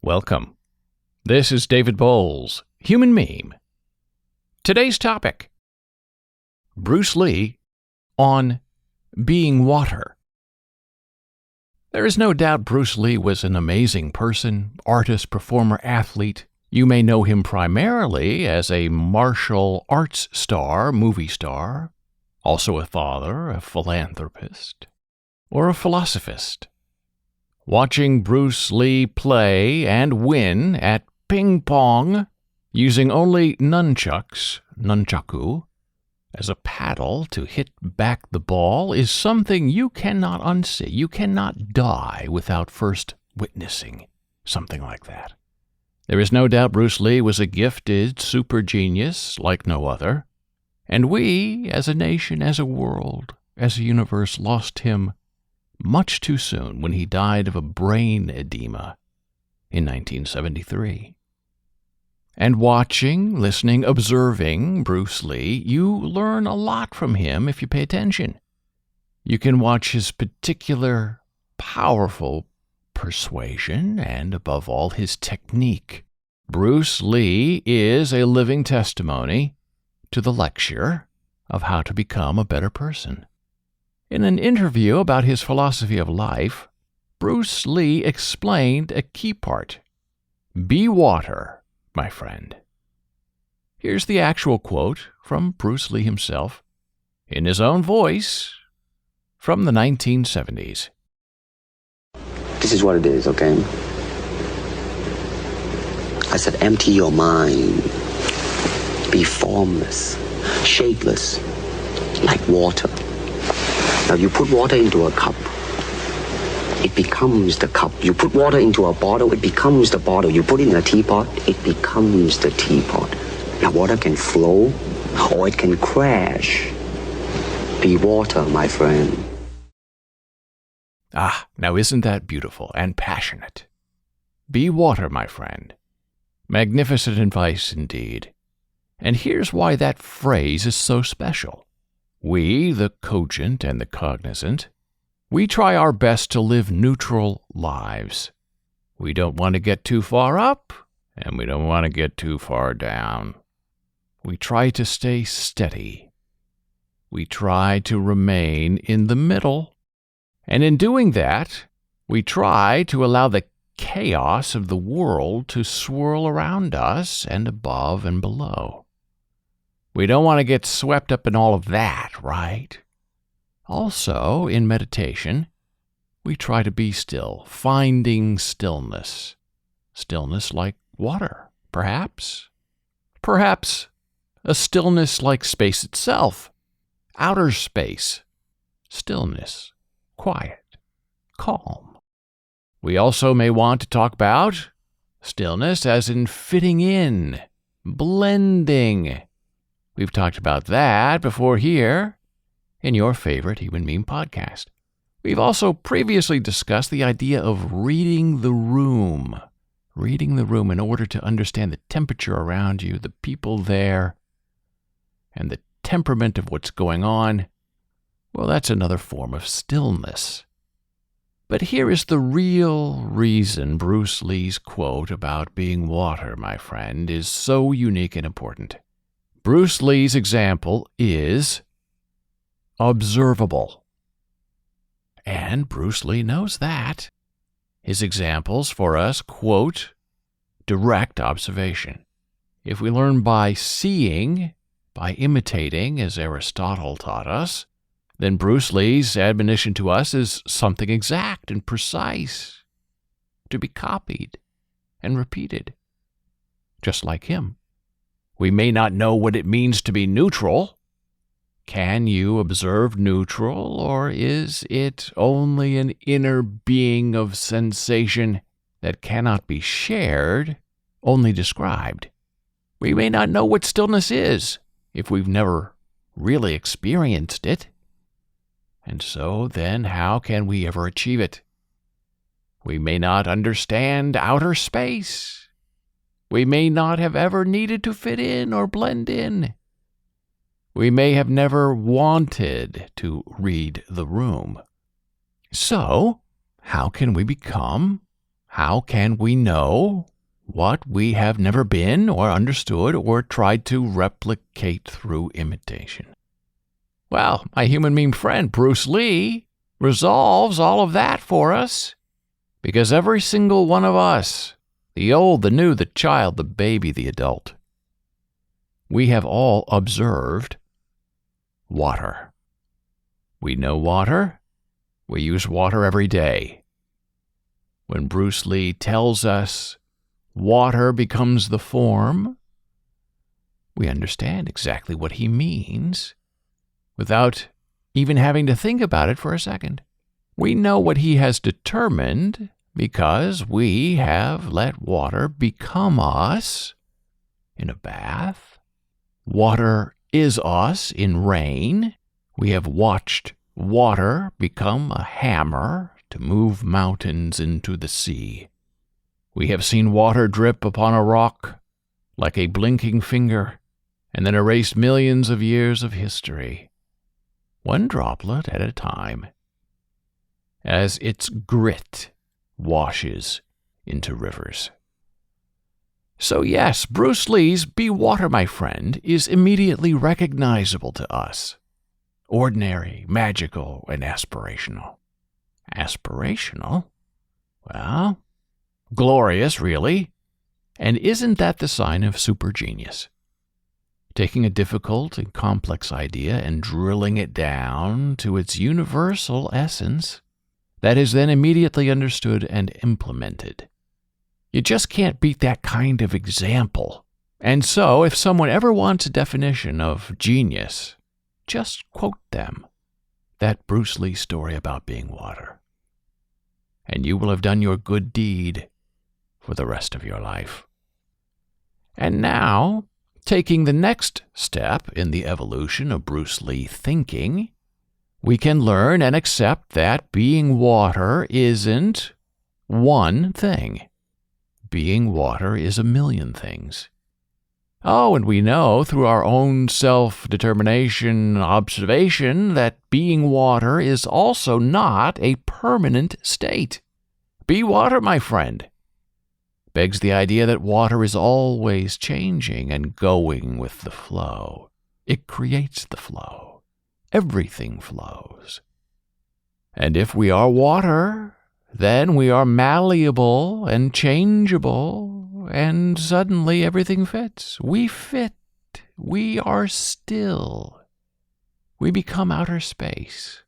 Welcome. This is David Bowles, Human Meme. Today's topic: Bruce Lee on being water. There is no doubt Bruce Lee was an amazing person, artist, performer, athlete. You may know him primarily as a martial arts star, movie star, also a father, a philanthropist, or a philosophist. Watching Bruce Lee play and win at ping pong using only nunchaku, as a paddle to hit back the ball is something you cannot unsee. You cannot die without first witnessing something like that. There is no doubt Bruce Lee was a gifted super genius like no other, and we, as a nation, as a world, as a universe, lost him much too soon when he died of a brain edema in 1973. And watching, listening, observing Bruce Lee, you learn a lot from him if you pay attention. You can watch his particular powerful persuasion and, above all, his technique. Bruce Lee is a living testimony to the lecture of how to become a better person. In an interview about his philosophy of life, Bruce Lee explained a key part. Be water, my friend. Here's the actual quote from Bruce Lee himself, in his own voice, from the 1970s. This is what it is, okay? I said, empty your mind. Be formless, shapeless, like water. Now you put water into a cup, it becomes the cup. You put water into a bottle, it becomes the bottle. You put it in a teapot, it becomes the teapot. Now water can flow or it can crash. Be water, my friend. Now isn't that beautiful and passionate? Be water, my friend. Magnificent advice indeed. And here's why that phrase is so special. We, the cogent and the cognizant, we try our best to live neutral lives. We don't want to get too far up, and we don't want to get too far down. We try to stay steady. We try to remain in the middle. And in doing that, we try to allow the chaos of the world to swirl around us and above and below. We don't want to get swept up in all of that, right? Also, in meditation, we try to be still, finding stillness. Stillness like water, perhaps. Perhaps a stillness like space itself, outer space, stillness, quiet, calm. We also may want to talk about stillness as in fitting in, blending. We've talked about that before here in your favorite Human Meme podcast. We've also previously discussed the idea of reading the room in order to understand the temperature around you, the people there, and the temperament of what's going on. Well, that's another form of stillness. But here is the real reason Bruce Lee's quote about being water, my friend, is so unique and important. Bruce Lee's example is observable. And Bruce Lee knows that. His examples for us quote direct observation. If we learn by seeing, by imitating, as Aristotle taught us, then Bruce Lee's admonition to us is something exact and precise, to be copied and repeated, just like him. We may not know what it means to be neutral. Can you observe neutral, or is it only an inner being of sensation that cannot be shared, only described? We may not know what stillness is if we've never really experienced it. And so then how can we ever achieve it? We may not understand outer space. We may not have ever needed to fit in or blend in. We may have never wanted to read the room. So, how can how can we know what we have never been or understood or tried to replicate through imitation? Well, my human meme friend Bruce Lee resolves all of that for us, because every single one of us, the old, the new, the child, the baby, the adult, we have all observed water. We know water. We use water every day. When Bruce Lee tells us water becomes the form, we understand exactly what he means without even having to think about it for a second. We know what he has determined because we have let water become us in a bath. Water is us in rain. We have watched water become a hammer to move mountains into the sea. We have seen water drip upon a rock like a blinking finger and then erase millions of years of history, one droplet at a time, as its grit washes into rivers. So yes, Bruce Lee's "Be Water, My Friend" is immediately recognizable to us. Ordinary, magical, and aspirational. Aspirational? Well, glorious, really. And isn't that the sign of SuperGenius? Taking a difficult and complex idea and drilling it down to its universal essence that is then immediately understood and implemented. You just can't beat that kind of example. And so, if someone ever wants a definition of genius, just quote them that Bruce Lee story about being water, and you will have done your good deed for the rest of your life. And now, taking the next step in the evolution of Bruce Lee thinking, we can learn and accept that being water isn't one thing. Being water is a million things. Oh, and we know through our own self-determination observation that being water is also not a permanent state. Be water, my friend, begs the idea that water is always changing and going with the flow. It creates the flow. Everything flows. And if we are water, then we are malleable and changeable, and suddenly everything fits. We fit. We are still. We become outer space.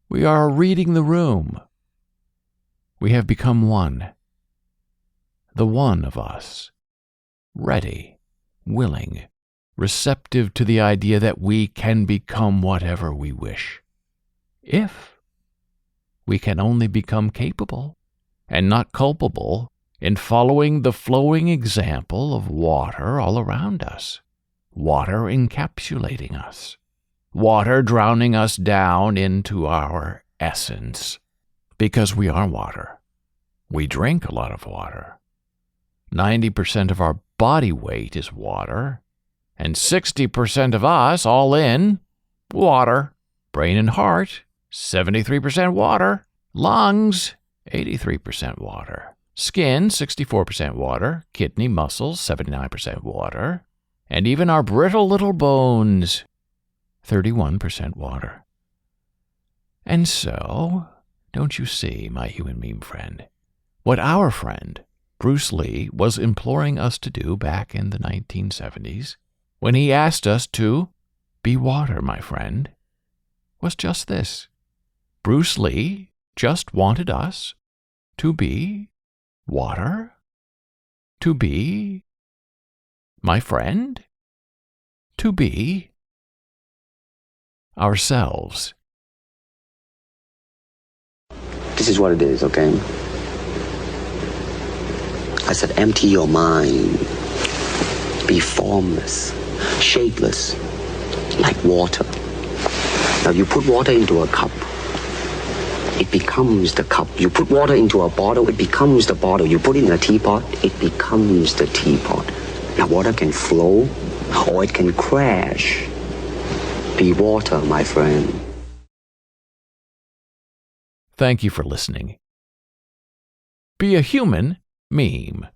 We are reading the room. We have become one. The one of us. Ready, willing, receptive to the idea that we can become whatever we wish. If we can only become capable and not culpable in following the flowing example of water all around us, water encapsulating us, water drowning us down into our essence, because we are water. We drink a lot of water. 90% of our body weight is water, and 60% of us, all in, water. Brain and heart, 73% water. Lungs, 83% water. Skin, 64% water. Kidney, muscles, 79% water. And even our brittle little bones, 31% water. And so, don't you see, my human meme friend, what our friend Bruce Lee was imploring us to do back in the 1970s when he asked us to be water, my friend, was just this. Bruce Lee just wanted us to be water, to be, my friend, to be ourselves. This is what it is, okay? I said, empty your mind. Be formless, shapeless, like water. Now you put water into a cup, it becomes the cup. You put water into a bottle, it becomes the bottle. You put it in a teapot, it becomes the teapot. Now water can flow or it can crash. Be water, my friend. Thank you for listening. Be a human meme.